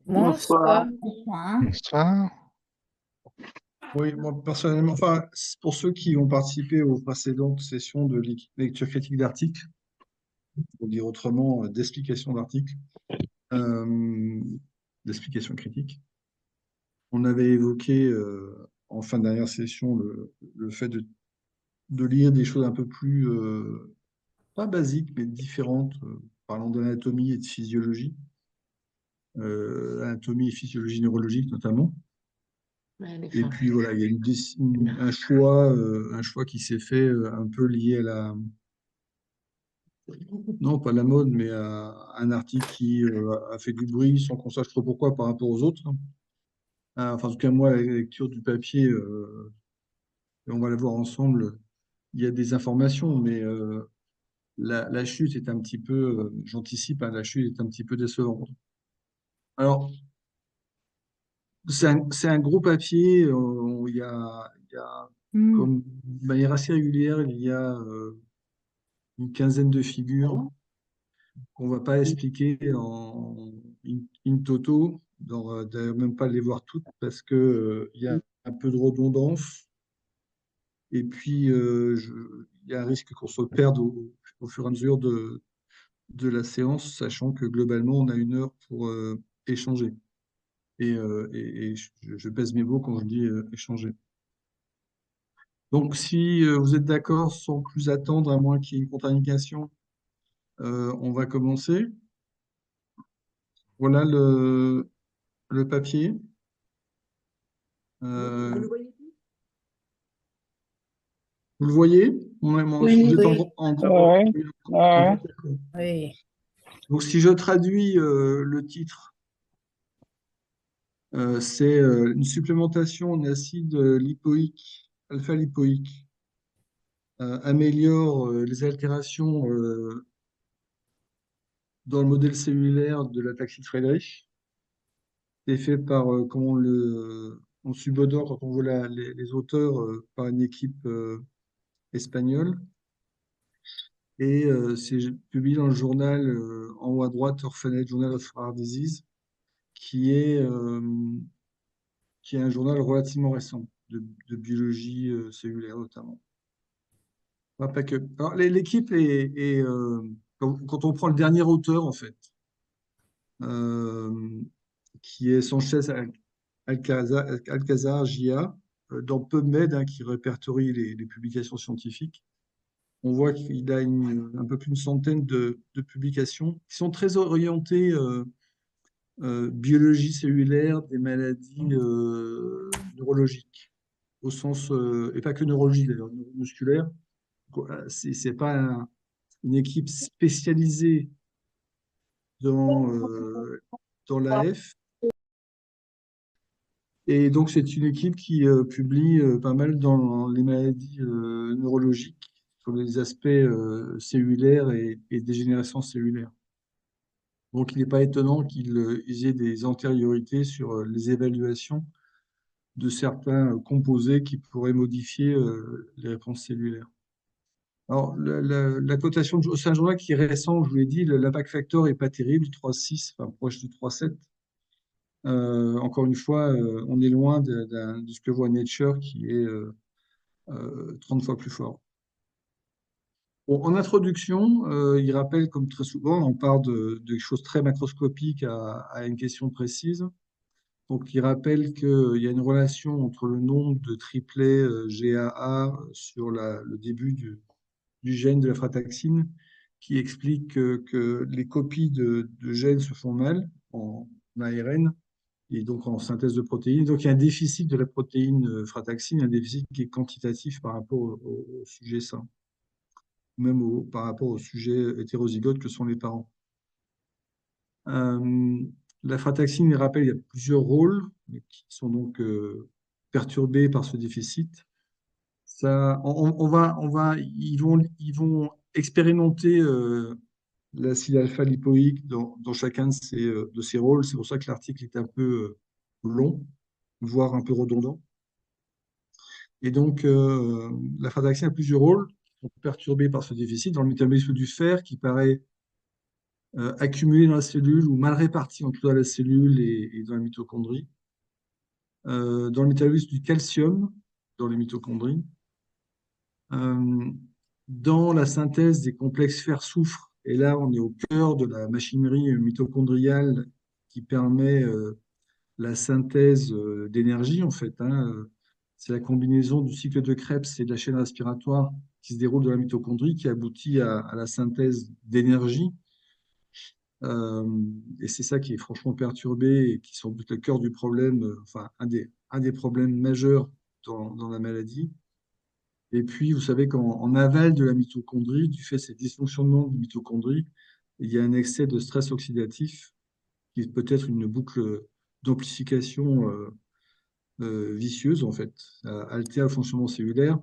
Bonsoir. Bonsoir. Bonsoir. Oui, moi personnellement, enfin, pour ceux qui ont participé aux précédentes sessions de lecture critique d'articles, pour dire autrement, d'explication d'articles, euh, d'explication critique, on avait évoqué en fin de dernière session le fait de lire des choses un peu plus, pas basiques, mais différentes, parlant d'anatomie et de physiologie, anatomie et physiologie neurologique notamment. Ouais, les Et femmes. puis voilà, il y a un choix qui s'est fait un peu lié à non pas la mode, mais à un article qui a fait du bruit sans qu'on sache trop pourquoi par rapport aux autres. Enfin, en tout cas, moi, la lecture du papier, et on va la voir ensemble, il y a des informations, mais la chute est un petit peu, j'anticipe, hein, la chute est un petit peu décevante. Alors, c'est un gros papier, il y a Hmm. comme de manière assez régulière, il y a une quinzaine de figures qu'on va pas expliquer in toto, d'ailleurs même pas les voir toutes parce que il y a un peu de redondance et puis il y a un risque qu'on se perde au fur et à mesure de la séance, sachant que globalement on a une heure pour échanger. Et je pèse mes mots quand je dis échanger. Donc si vous êtes d'accord, sans plus attendre, à moins qu'il y ait une contre-indication, on va commencer. Voilà le papier. Vous Euh, le voyez? Vous le voyez? Oui, Vous êtes oui. en grand. Ouais, En ouais. grand. Oui. Donc, si je traduis le titre, c'est une supplémentation en acide lipoïque, alpha-lipoïque, améliore les altérations dans le modèle cellulaire de la taxide Friedreich. C'est fait par, comme on subodore quand on voit les auteurs, par une équipe espagnole. Et c'est publié dans le journal, en haut à droite, Orphanet Journal of Rare Disease, qui est, euh, qui est un journal relativement récent de biologie cellulaire notamment. Pas que. Alors, l'équipe quand on prend le dernier auteur, en fait, euh, qui est Sanchez Alcazar Gia, dans PubMed, hein, qui répertorie les publications scientifiques, on voit qu'il a un peu plus d'une centaine de publications qui sont très orientées biologie cellulaire des maladies neurologiques, au sens, et pas que neurologie d'ailleurs, musculaire. C'est pas une équipe spécialisée dans, dans l'AF. Et donc, c'est une équipe qui publie pas mal dans les maladies neurologiques, sur les aspects cellulaires et dégénérescence cellulaire. Donc, il n'est pas étonnant qu'ils aient des antériorités sur les évaluations de certains composés qui pourraient modifier les réponses cellulaires. Alors, la cotation, c'est un journal qui est récent, je vous l'ai dit, l'impact factor n'est pas terrible, 3,6, enfin proche de 3,7. Encore une fois, on est loin de ce que voit Nature, qui est 30 fois plus fort. Bon, en introduction, il rappelle, comme très souvent, on part de choses très macroscopiques à une question précise. Donc, il rappelle qu'il y a une relation entre le nombre de triplets GAA sur le début du gène de la frataxine, qui explique que les copies de gènes se font mal en ARN et donc en synthèse de protéines. Donc, il y a un déficit de la protéine frataxine, un déficit qui est quantitatif par rapport au sujet sain, même par rapport au sujet hétérozygote que sont les parents. Euh, la frataxine, il rappelle, il y a plusieurs rôles qui sont donc perturbés par ce déficit. Ils vont expérimenter l'acide alpha-lipoïque dans chacun de ces rôles. C'est pour ça que l'article est un peu long, voire un peu redondant. Et donc, la frataxine a plusieurs rôles qui sont perturbés par ce déficit dans le métabolisme du fer qui paraît accumulés dans la cellule ou mal répartis entre la cellule et dans la mitochondrie. Dans le métabolisme du calcium dans les mitochondries, euh, dans la synthèse des complexes fer-soufre. Et là, on est au cœur de la machinerie mitochondriale qui permet la synthèse d'énergie, en fait, hein. C'est la combinaison du cycle de Krebs et de la chaîne respiratoire qui se déroule dans la mitochondrie qui aboutit à la synthèse d'énergie. Euh, et c'est ça qui est franchement perturbé et qui est sans doute le cœur du problème, enfin, un des problèmes majeurs dans la maladie. Et puis, vous savez qu'en aval de la mitochondrie, du fait de ces dysfonctionnements de mitochondrie, il y a un excès de stress oxydatif qui peut être une boucle d'amplification vicieuse, en fait. Ça altère le fonctionnement cellulaire.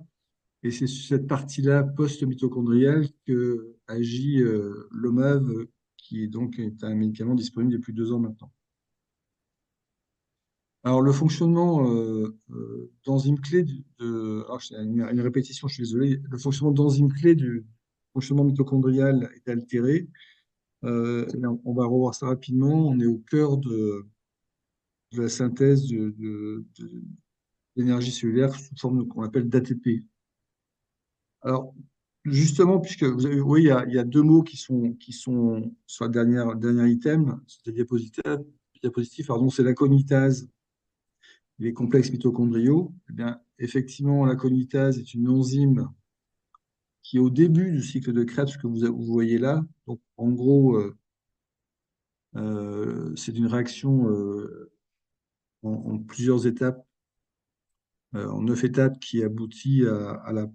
Et c'est sur cette partie-là post-mitochondriale que agit l'OMAV, qui est donc est un médicament disponible depuis 2 ans maintenant. Alors, le fonctionnement d'enzymes clés alors, c'est une répétition, je suis désolé. Le fonctionnement d'enzymes clés du fonctionnement mitochondrial est altéré. Et on va revoir ça rapidement. On est au cœur de la synthèse d'énergie cellulaire sous forme qu'on appelle d'ATP. Alors, justement, puisque vous avez, oui, il y a deux mots qui sont sur le dernier item, sur la diapositive, pardon, c'est l'aconitase et les complexes mitochondriaux. Eh bien, effectivement, l'aconitase est une enzyme qui est au début du cycle de Krebs que vous voyez là. Donc, en gros, c'est une réaction en plusieurs étapes, en 9 étapes qui aboutit à la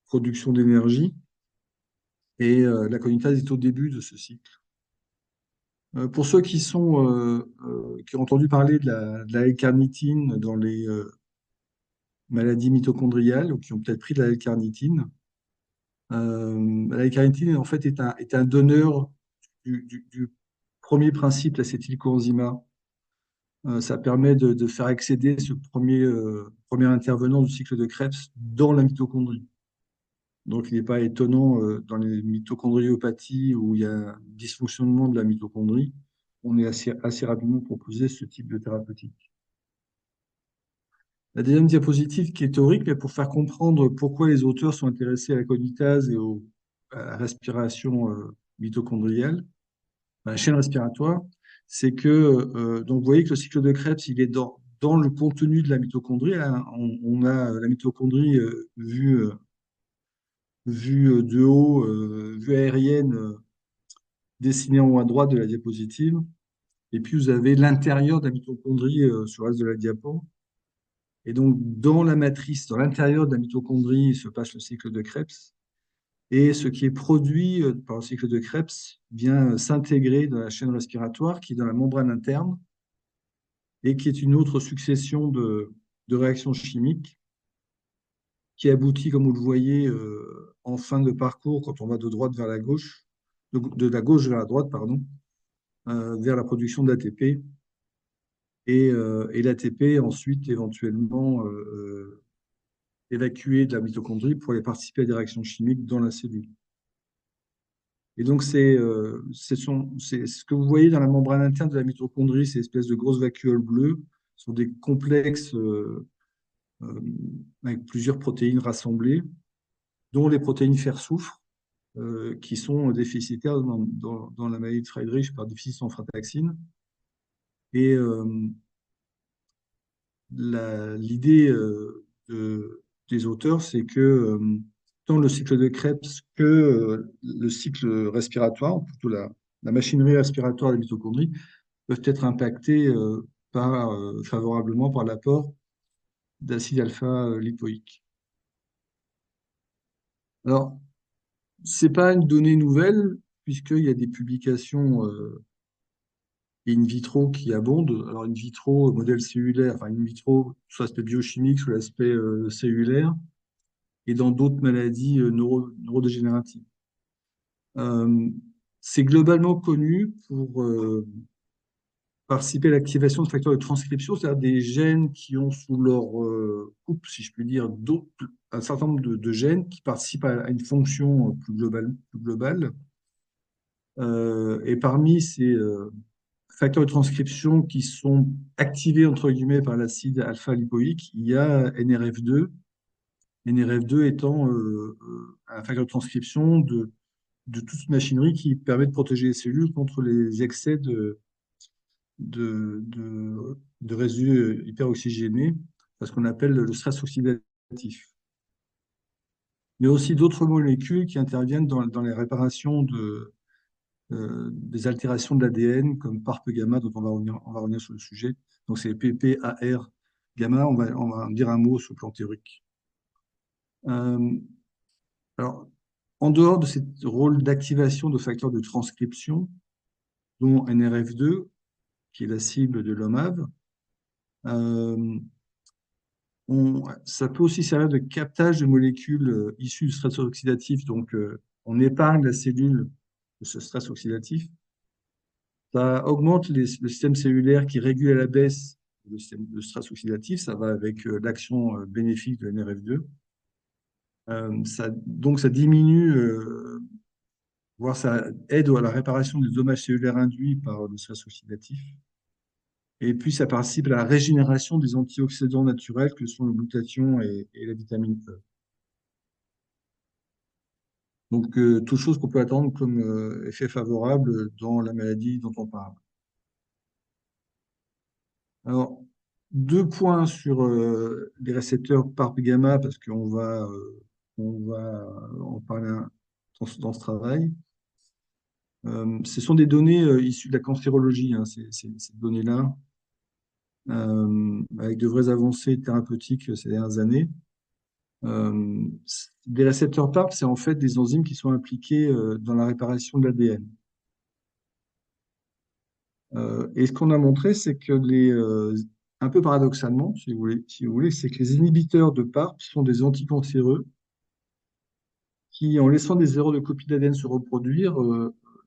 production d'énergie. Et l'aconitase est au début de ce cycle. Pour ceux qui ont entendu parler de la L-carnitine dans les maladies mitochondriales ou qui ont peut-être pris de la L-carnitine, la L-carnitine en fait est un donneur du premier principe, l'acétylcoenzymat. Ça permet de faire accéder ce premier intervenant du cycle de Krebs dans la mitochondrie. Donc, il n'est pas étonnant dans les mitochondriopathies où il y a un dysfonctionnement de la mitochondrie, on est assez rapidement proposé ce type de thérapeutique. La deuxième diapositive qui est théorique, mais pour faire comprendre pourquoi les auteurs sont intéressés à la conitase et à la respiration mitochondriale, à la chaîne respiratoire, c'est que, donc vous voyez que le cycle de Krebs, il est dans le contenu de la mitochondrie. Là, on a la mitochondrie vue de haut, vue aérienne dessinée en haut à droite de la diapositive. Et puis, vous avez l'intérieur de la mitochondrie sur le reste de la diapo. Et donc, dans la matrice, dans l'intérieur de la mitochondrie, se passe le cycle de Krebs. Et ce qui est produit par le cycle de Krebs vient s'intégrer dans la chaîne respiratoire qui est dans la membrane interne et qui est une autre succession de réactions chimiques qui aboutit, comme vous le voyez, en fin de parcours, quand on va de droite vers la gauche, de la gauche vers la droite, pardon, vers la production d'ATP. Et l'ATP, ensuite, éventuellement évacué de la mitochondrie pour aller participer à des réactions chimiques dans la cellule. Et donc, c'est ce que vous voyez dans la membrane interne de la mitochondrie, ces espèces de grosses vacuoles bleues, sont des complexes euh, avec plusieurs protéines rassemblées, dont les protéines fer-soufre, qui sont déficitaires dans la maladie de Friedreich par déficit en frataxine. Et l'idée des auteurs, c'est que tant le cycle de Krebs que le cycle respiratoire, ou plutôt la machinerie respiratoire des mitochondries, peuvent être impactés favorablement par l'apport d'acide alpha-lipoïque. Alors, ce n'est pas une donnée nouvelle, puisqu'il y a des publications in vitro qui abondent. Alors, in vitro, modèle cellulaire, enfin in vitro, sur l'aspect biochimique, sur l'aspect cellulaire, et dans d'autres maladies neurodégénératives. C'est globalement connu pour participer à l'activation de facteurs de transcription, c'est-à-dire des gènes qui ont sous leur coupe, si je puis dire, un certain nombre de gènes qui participent à une fonction plus globale. Et parmi ces facteurs de transcription qui sont activés, entre guillemets, par l'acide alpha-lipoïque, il y a NRF2. NRF2 étant un facteur de transcription de toute machinerie qui permet de protéger les cellules contre les excès de résidus hyperoxygénés, ce qu'on appelle le stress oxydatif. Il y a aussi d'autres molécules qui interviennent dans les réparations des altérations de l'ADN, comme PARP gamma, dont on va revenir sur le sujet. Donc, c'est PPAR gamma. On va en dire un mot sur le plan théorique. Alors, en dehors de ce rôle d'activation de facteurs de transcription, dont NRF2, qui est la cible de l'OMAV, ça peut aussi servir de captage de molécules issues du stress oxydatif. Donc, on épargne la cellule de ce stress oxydatif. Ça augmente le système cellulaire qui régule à la baisse le système de stress oxydatif. Ça va avec l'action bénéfique de NRF2. Donc, ça diminue, voire ça aide à la réparation des dommages cellulaires induits par le stress oxydatif. Et puis, ça participe à la régénération des antioxydants naturels que sont le glutathion et la vitamine E. Donc, toute chose qu'on peut attendre comme effet favorable dans la maladie dont on parle. Alors, deux points sur les récepteurs PARP gamma, parce on va en parler dans ce travail. Ce sont des données issues de la cancérologie, hein, ces données-là, avec de vraies avancées thérapeutiques ces dernières années. Les récepteurs PARP, c'est en fait des enzymes qui sont impliquées dans la réparation de l'ADN. Et ce qu'on a montré, c'est que un peu paradoxalement, si vous voulez, c'est que les inhibiteurs de PARP sont des anticancéreux qui, en laissant des erreurs de copie d'ADN se reproduire,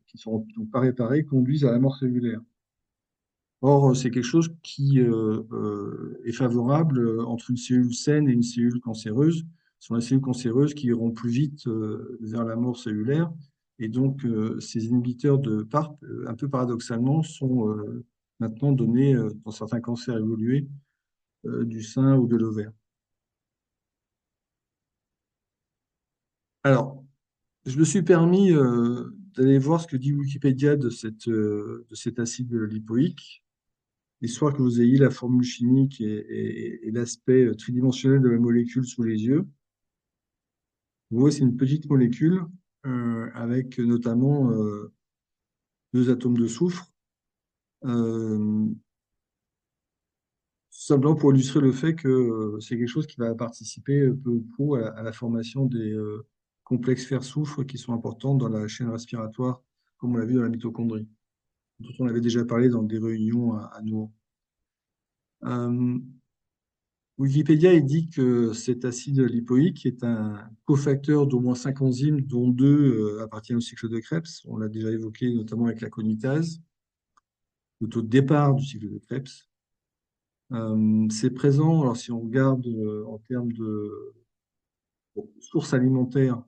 qui ne sont donc pas réparées, conduisent à la mort cellulaire. Or, c'est quelque chose qui est favorable entre une cellule saine et une cellule cancéreuse. Ce sont les cellules cancéreuses qui iront plus vite vers la mort cellulaire. Et donc, ces inhibiteurs de PARP, un peu paradoxalement, sont maintenant donnés dans certains cancers évolués du sein ou de l'ovaire. Alors, je me suis permis d'aller voir ce que dit Wikipédia de cet acide lipoïque, histoire que vous ayez la formule chimique et l'aspect tridimensionnel de la molécule sous les yeux. Vous voyez, c'est une petite molécule avec notamment deux atomes de soufre. Simplement pour illustrer le fait que c'est quelque chose qui va participer peu ou prou à la formation des complexes fer-soufre qui sont importants dans la chaîne respiratoire, comme on l'a vu dans la mitochondrie, dont on avait déjà parlé dans des réunions à Nohant. Wikipédia dit que cet acide lipoïque est un cofacteur d'au moins 5 enzymes, dont 2 appartiennent au cycle de Krebs. On l'a déjà évoqué notamment avec la conitase, le taux de départ du cycle de Krebs. C'est présent, alors si on regarde en termes de sources alimentaires,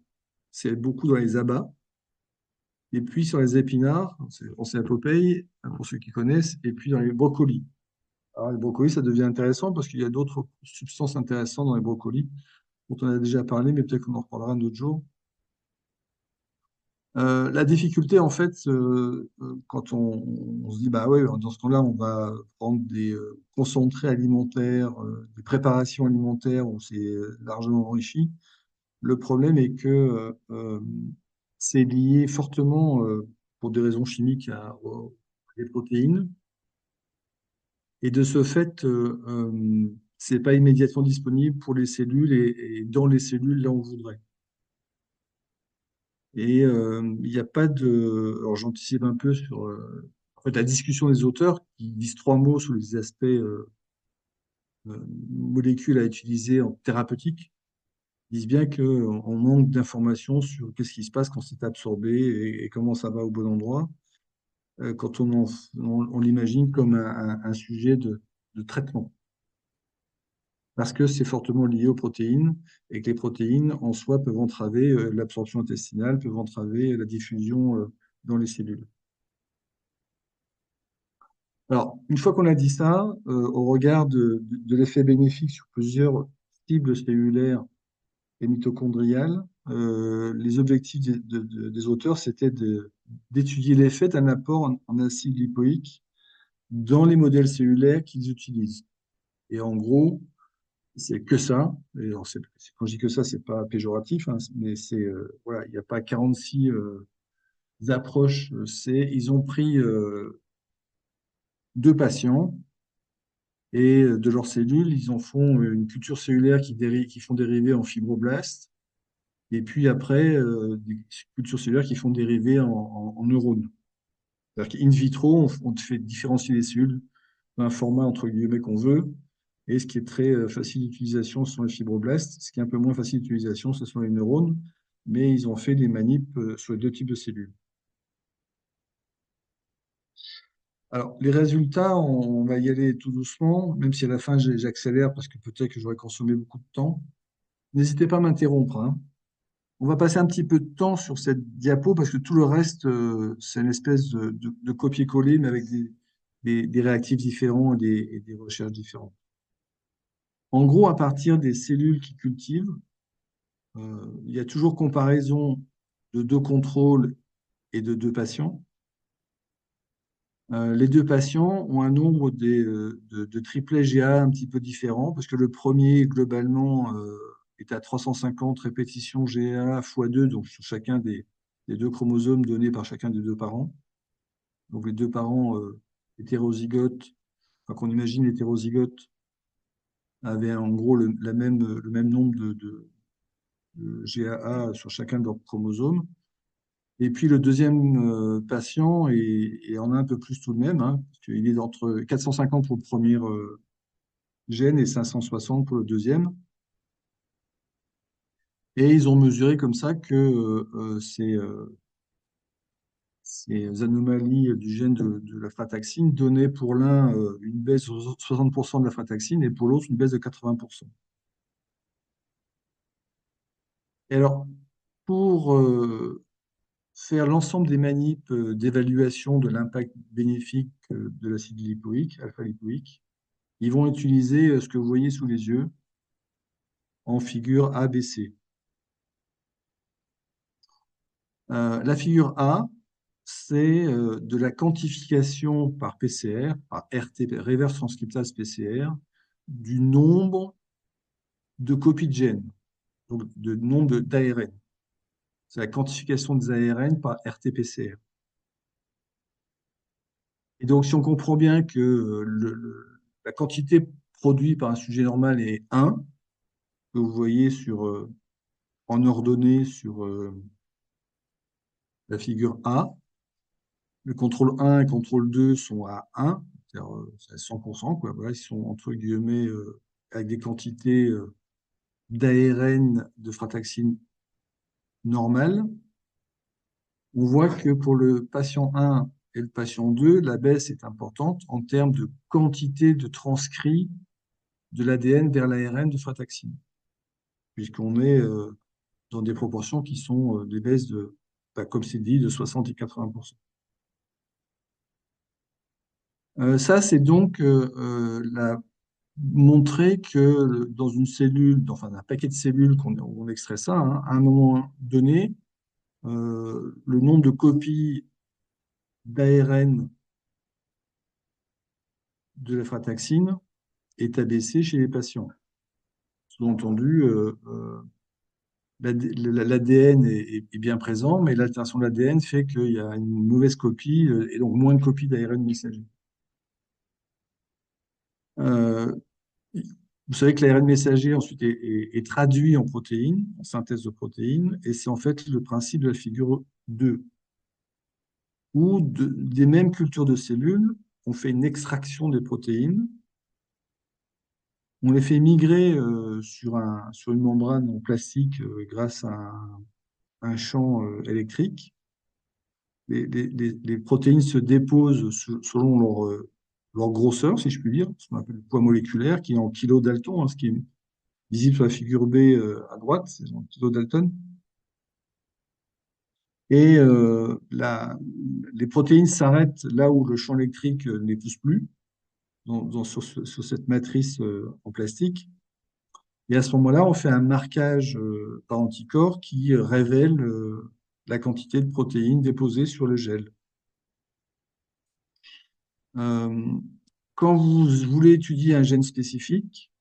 c'est beaucoup dans les abats. Et puis sur les épinards, c'est la Popeye, pour ceux qui connaissent, et puis dans les brocolis. Alors les brocolis, ça devient intéressant parce qu'il y a d'autres substances intéressantes dans les brocolis dont on a déjà parlé, mais peut-être qu'on en reparlera un autre jour. La difficulté, en fait, quand on se dit, bah ouais, dans ce temps-là, on va prendre des concentrés alimentaires, des préparations alimentaires où c'est largement enrichi. Le problème est que c'est lié fortement, pour des raisons chimiques, aux protéines. Et de ce fait, c'est pas immédiatement disponible pour les cellules et dans les cellules là où on voudrait. Et il n'y a pas de. Alors j'anticipe un peu sur en fait, la discussion des auteurs qui disent 3 mots sur les aspects molécules à utiliser en thérapeutique. Ils disent bien qu'on manque d'informations sur qu'est-ce qui se passe quand c'est absorbé et comment ça va au bon endroit, quand on l'imagine comme un sujet de traitement. Parce que c'est fortement lié aux protéines et que les protéines en soi peuvent entraver l'absorption intestinale, peuvent entraver la diffusion dans les cellules. Alors, une fois qu'on a dit ça, au regard de l'effet bénéfique sur plusieurs cibles cellulaires et mitochondriales, les objectifs des auteurs, c'était d'étudier l'effet d'un apport en acide lipoïque dans les modèles cellulaires qu'ils utilisent. Et en gros, c'est que ça. Et alors, quand je dis que ça, c'est pas péjoratif, hein, mais c'est voilà, il n'y a pas 46 approches. Ils ont pris deux patients et de leurs cellules, ils en font une culture cellulaire qui font dériver en fibroblastes. Et puis après, des cultures cellulaires qui font dériver en neurones. C'est-à-dire qu'in vitro, on fait différencier les cellules d'un format entre guillemets qu'on veut. Et ce qui est très facile d'utilisation, ce sont les fibroblastes. Ce qui est un peu moins facile d'utilisation, ce sont les neurones. Mais ils ont fait des manips sur les deux types de cellules. Alors, les résultats, on va y aller tout doucement, même si à la fin j'accélère parce que peut-être que j'aurais consommé beaucoup de temps. N'hésitez pas à m'interrompre, hein. On va passer un petit peu de temps sur cette diapo parce que tout le reste, c'est une espèce de copier-coller, mais avec des réactifs différents et des recherches différentes. En gros, à partir des cellules qui cultivent, il y a toujours comparaison de deux contrôles et de deux patients. Les deux patients ont un nombre de triplets GA un petit peu différent, parce que le premier, globalement, est à 350 répétitions GA x 2, donc sur chacun des deux chromosomes donnés par chacun des deux parents. Donc les deux parents hétérozygotes, enfin, qu'on imagine hétérozygotes, avaient en gros le même nombre de GAA sur chacun de leurs chromosomes. Et puis le deuxième patient en a un peu plus tout de même, hein, parce qu'il est entre 450 pour le premier gène et 560 pour le deuxième. Et ils ont mesuré comme ça que ces anomalies du gène de la frataxine donnaient pour l'un une baisse de 60% de la frataxine et pour l'autre une baisse de 80%. Et alors, pour faire l'ensemble des manips d'évaluation de l'impact bénéfique de l'acide lipoïque, alpha-lipoïque, ils vont utiliser ce que vous voyez sous les yeux en figure ABC. La figure A, c'est de la quantification par PCR, par RT, Reverse Transcriptase PCR, du nombre de copies de gènes, donc de nombre d'ARN. C'est la quantification des ARN par RT-PCR. Et donc, si on comprend bien que la quantité produite par un sujet normal est 1, que vous voyez en ordonnée sur la figure A, le contrôle 1 et le contrôle 2 sont à 1, c'est-à-dire à 100%, quoi. Voilà, ils sont entre guillemets avec des quantités d'ARN de frataxine normales. On voit que pour le patient 1 et le patient 2, la baisse est importante en termes de quantité de transcrit de l'ADN vers l'ARN de frataxine, puisqu'on est dans des proportions qui sont des baisses comme c'est dit, de 60 et 80%. Ça, c'est donc montrer que dans une cellule, enfin un paquet de cellules on extrait ça, hein, à un moment donné, le nombre de copies d'ARN de la frataxine est abaissé chez les patients. Sous-entendu, l'ADN est bien présent, mais l'altération de l'ADN fait qu'il y a une mauvaise copie et donc moins de copies d'ARN messager. Euh, Vous savez que l'ARN messager ensuite est traduit en protéines, en synthèse de protéines, et c'est en fait le principe de la figure 2, où des mêmes cultures de cellules, on fait une extraction des protéines, on les fait migrer sur une membrane en plastique grâce à un champ électrique. Les protéines se déposent selon leur grosseur, si je puis dire, ce qu'on appelle le poids moléculaire, qui est en kilodalton, hein, ce qui est visible sur la figure B à droite, c'est en kilodalton. Et les protéines s'arrêtent là où le champ électrique ne les pousse plus, sur cette matrice en plastique. Et à ce moment-là, on fait un marquage par anticorps qui révèle la quantité de protéines déposées sur le gel. Euh, Quand vous voulez étudier un gène spécifique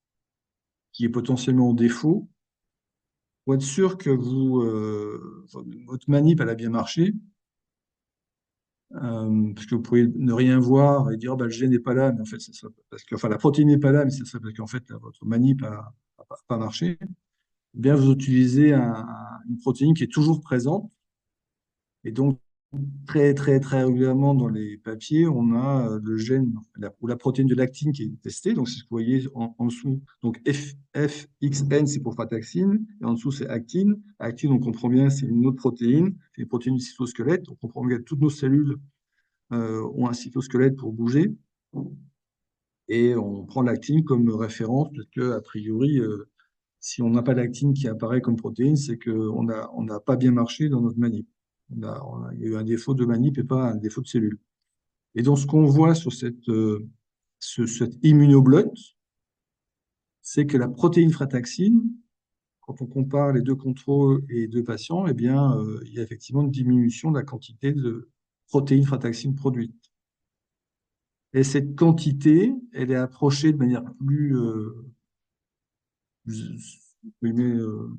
qui est potentiellement en défaut, pour être sûr que votre manip elle a bien marché, parce que vous pourriez ne rien voir et dire oh, bah, le gène n'est pas là, mais en fait, c'est ça, parce que, enfin, la protéine n'est pas là, mais c'est ça parce qu'en fait, votre manip a pas marché. Eh bien, vous utilisez une protéine qui est toujours présente. Et donc, très, très, très régulièrement dans les papiers, on a le gène ou la protéine de l'actine qui est testée. Donc, c'est ce que vous voyez en dessous. Donc, FXN, c'est pour frataxine. Et en dessous, c'est actine. Actine, on comprend bien, c'est une autre protéine. C'est une protéine du cytosquelette. On comprend bien que toutes nos cellules ont un cytosquelette pour bouger. Et on prend l'actine comme référence parce que, a priori, si on n'a pas d'actine qui apparaît comme protéine, c'est on n'a pas bien marché dans notre manip. Il y a eu un défaut de manip et pas un défaut de cellule. Et donc, ce qu'on voit sur cette immunoblotte, c'est que la protéine frataxine, quand on compare les deux contrôles et les deux patients, eh bien, il y a effectivement une diminution de la quantité de protéine frataxine produite. Et cette quantité, elle est approchée de manière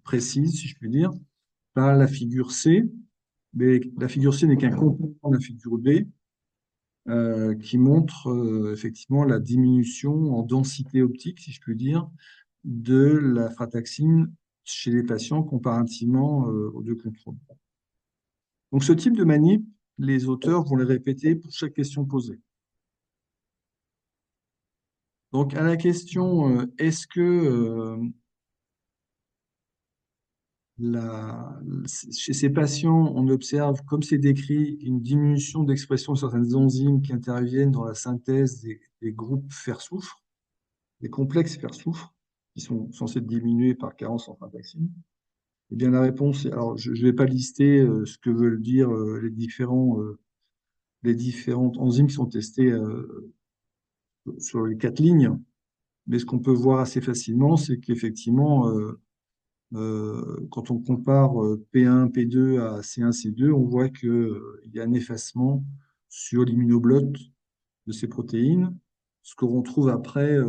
précise, si je puis dire, par la figure C. Mais la figure C n'est qu'un complément de la figure B qui montre effectivement la diminution en densité optique, si je puis dire, de la frataxine chez les patients comparativement aux deux contrôles. Donc ce type de manip, les auteurs vont les répéter pour chaque question posée. Donc à la question est-ce que chez ces patients, on observe, comme c'est décrit, une diminution d'expression de certaines enzymes qui interviennent dans la synthèse des groupes fer-soufre, des complexes fer-soufre, qui sont censés diminuer par carence en frataxine. Eh bien, la réponse est, alors je ne vais pas lister ce que veulent dire les différentes enzymes qui sont testées sur les 4 lignes, mais ce qu'on peut voir assez facilement, c'est qu'effectivement, quand on compare P1, P2 à C1, C2, on voit qu'il y a un effacement sur l'immunoblotte de ces protéines, ce que l'on trouve après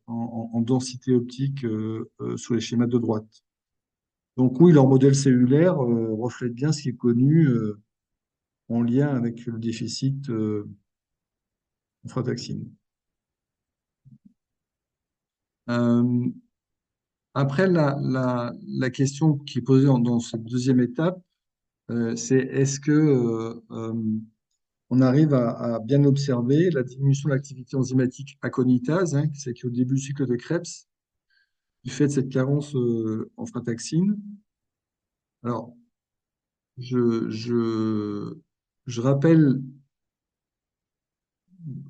en densité optique sur les schémas de droite. Donc oui, leur modèle cellulaire reflète bien ce qui est connu en lien avec le déficit en frataxine. Euh, Après, la question qui est posée dans cette deuxième étape, c'est est-ce que on arrive à bien observer la diminution de l'activité enzymatique aconitase, hein, c'est qu'au début du cycle de Krebs, du fait de cette carence en frataxine. Alors, je, je, je rappelle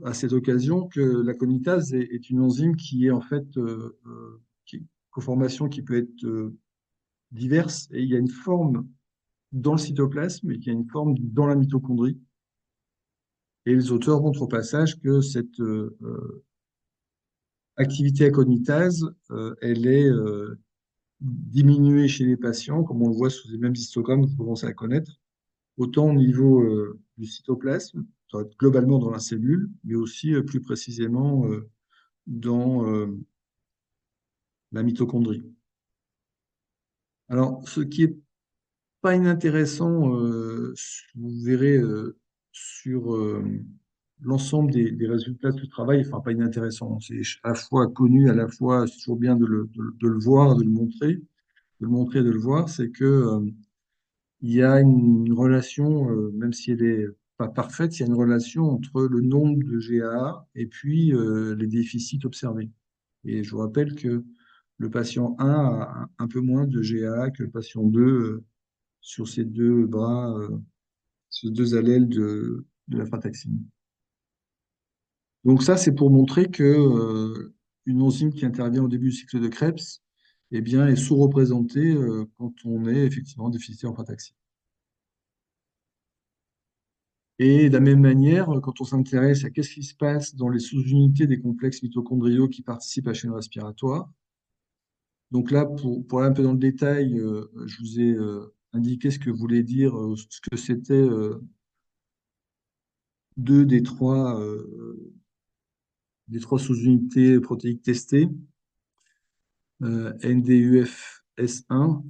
à cette occasion que l'aconitase est une enzyme qui est en fait conformation qui peut être diverse et il y a une forme dans le cytoplasme et il y a une forme dans la mitochondrie. Et les auteurs montrent au passage que cette activité aconitase, elle est diminuée chez les patients, comme on le voit sous les mêmes histogrammes que vous commencez à connaître, autant au niveau du cytoplasme, globalement dans la cellule, mais aussi plus précisément dans la mitochondrie. Alors, ce qui est pas inintéressant, vous verrez sur l'ensemble des résultats du travail, enfin pas inintéressant, c'est à la fois connu, à la fois c'est toujours bien de le voir, de le montrer, de le voir, c'est que il y a une relation, même si elle est pas parfaite, il y a une relation entre le nombre de GAA et puis les déficits observés. Et je vous rappelle que le patient 1 a un peu moins de GAA que le patient 2 sur ces deux bras, ces deux allèles de la frataxine. Donc ça, c'est pour montrer que une enzyme qui intervient au début du cycle de Krebs, eh bien, est sous-représentée quand on est effectivement déficitaire en frataxine. Et de la même manière, quand on s'intéresse à qu'est-ce qui se passe dans les sous-unités des complexes mitochondriaux qui participent à la chaîne respiratoire, donc là, pour aller un peu dans le détail, je vous ai indiqué ce que voulait dire, ce que c'était deux des trois sous-unités protéiques testées, NDUFS1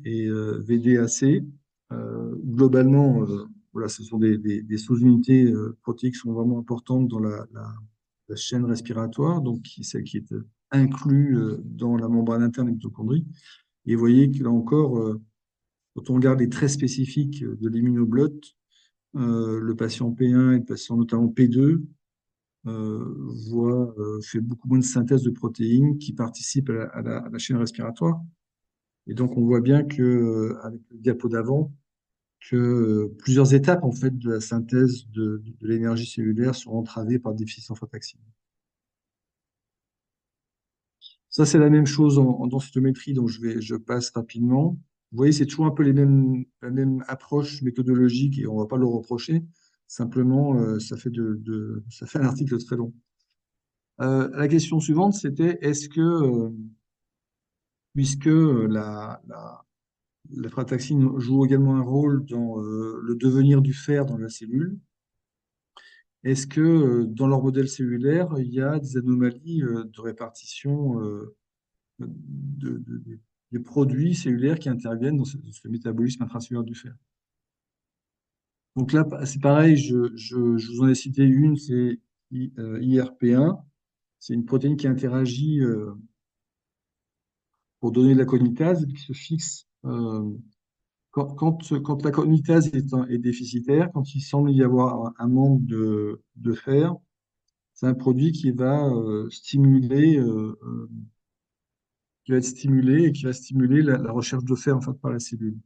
et VDAC. Globalement, voilà, ce sont des sous-unités protéiques qui sont vraiment importantes dans la chaîne respiratoire, donc celle qui est inclue dans la membrane interne des mitochondries. Et vous voyez que là encore, quand on regarde les traits spécifiques de l'immunoblotte, le patient P1 et le patient notamment P2 fait beaucoup moins de synthèse de protéines qui participent à la chaîne respiratoire. Et donc, on voit bien que, avec le diapo d'avant, que plusieurs étapes en fait de la synthèse de l'énergie cellulaire sont entravées par déficience frataxine. Ça, c'est la même chose en densitométrie, donc je passe rapidement. Vous voyez, c'est toujours un peu la même approche méthodologique et on ne va pas le reprocher. Simplement, ça fait un article très long. La question suivante, c'était est-ce que, puisque la frataxine joue également un rôle dans le devenir du fer dans la cellule, est-ce que dans leur modèle cellulaire, il y a des anomalies de répartition des produits cellulaires qui interviennent dans ce métabolisme intracellulaire du fer? Donc là, c'est pareil, je vous en ai cité une, c'est IRP1. C'est une protéine qui interagit pour donner de la cognitase et qui se fixe quand la cognitase est déficitaire, quand il semble y avoir un manque de fer, c'est un produit qui va être stimulé et qui va stimuler la recherche de fer en fait, par la cellule.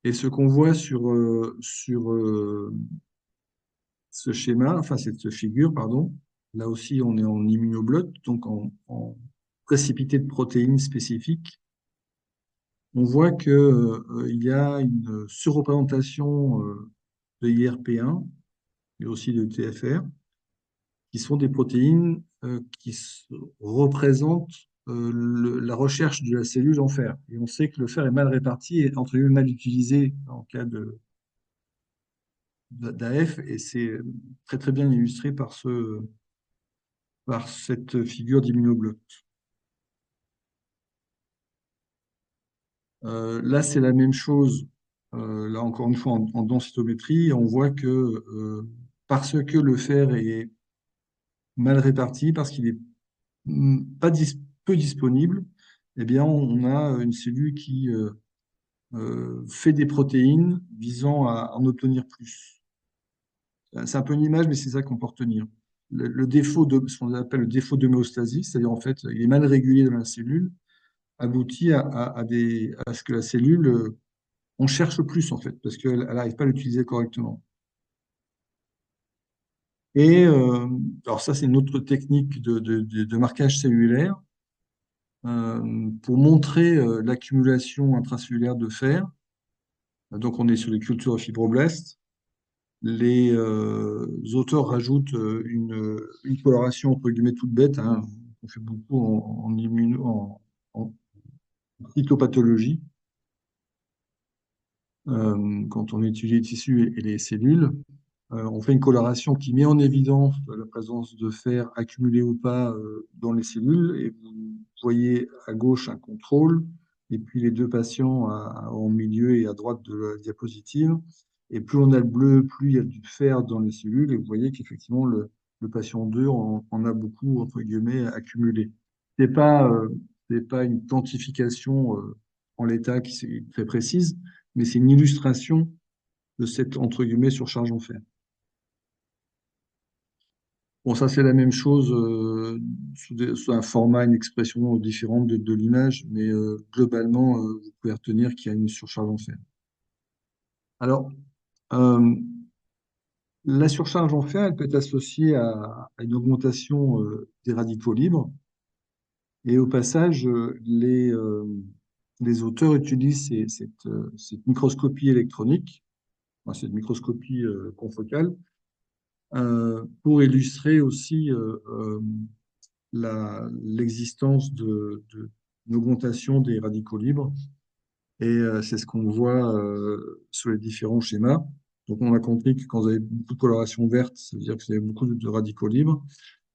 Et ce qu'on voit sur ce schéma, enfin cette figure, pardon, là aussi on est en immunoblotte, donc en précipité de protéines spécifiques. On voit que, il y a une surreprésentation de IRP1 et aussi de TFR, qui sont des protéines représentent la recherche de la cellule en fer. Et on sait que le fer est mal réparti et entre guillemets mal utilisé en cas d'AF, et c'est très très bien illustré par cette figure d'immunoblotte. Là, c'est la même chose. Là, encore une fois, en densitométrie, on voit que parce que le fer est mal réparti, parce qu'il est pas peu disponible, eh bien, on a une cellule qui fait des protéines visant à en obtenir plus. C'est un peu une image, mais c'est ça qu'on peut retenir. Le défaut de ce qu'on appelle le défaut d'homéostasie, c'est-à-dire en fait, il est mal régulé dans la cellule, aboutit à ce que la cellule, on cherche plus en fait, parce qu'elle n'arrive pas à l'utiliser correctement. Et alors ça, c'est une autre technique de marquage cellulaire pour montrer l'accumulation intracellulaire de fer. Donc, on est sur les cultures fibroblastes. Les auteurs rajoutent une coloration entre guillemets toute bête, hein, on fait beaucoup en cytopathologie, quand on étudie les tissus et les cellules. On fait une coloration qui met en évidence la présence de fer accumulé ou pas dans les cellules. Et vous voyez à gauche un contrôle, et puis les deux patients au milieu et à droite de la diapositive. Et plus on a le bleu, plus il y a du fer dans les cellules. Et vous voyez qu'effectivement, le patient 2 en a beaucoup, entre guillemets, accumulé. C'est pas une quantification en l'état qui est très précise, mais c'est une illustration de cette, entre guillemets, surcharge en fer. Bon, ça, c'est la même chose sous un format, une expression différente de l'image, mais globalement, vous pouvez retenir qu'il y a une surcharge en fer. Alors, euh, la surcharge en fer, elle peut être associée à une augmentation des radicaux libres. Et au passage, les auteurs utilisent cette microscopie électronique c'est une microscopie confocale, pour illustrer aussi l'existence d'une augmentation des radicaux libres. Et c'est ce qu'on voit sur les différents schémas. Donc, on a compris que quand vous avez beaucoup de coloration verte, ça veut dire que vous avez beaucoup de radicaux libres.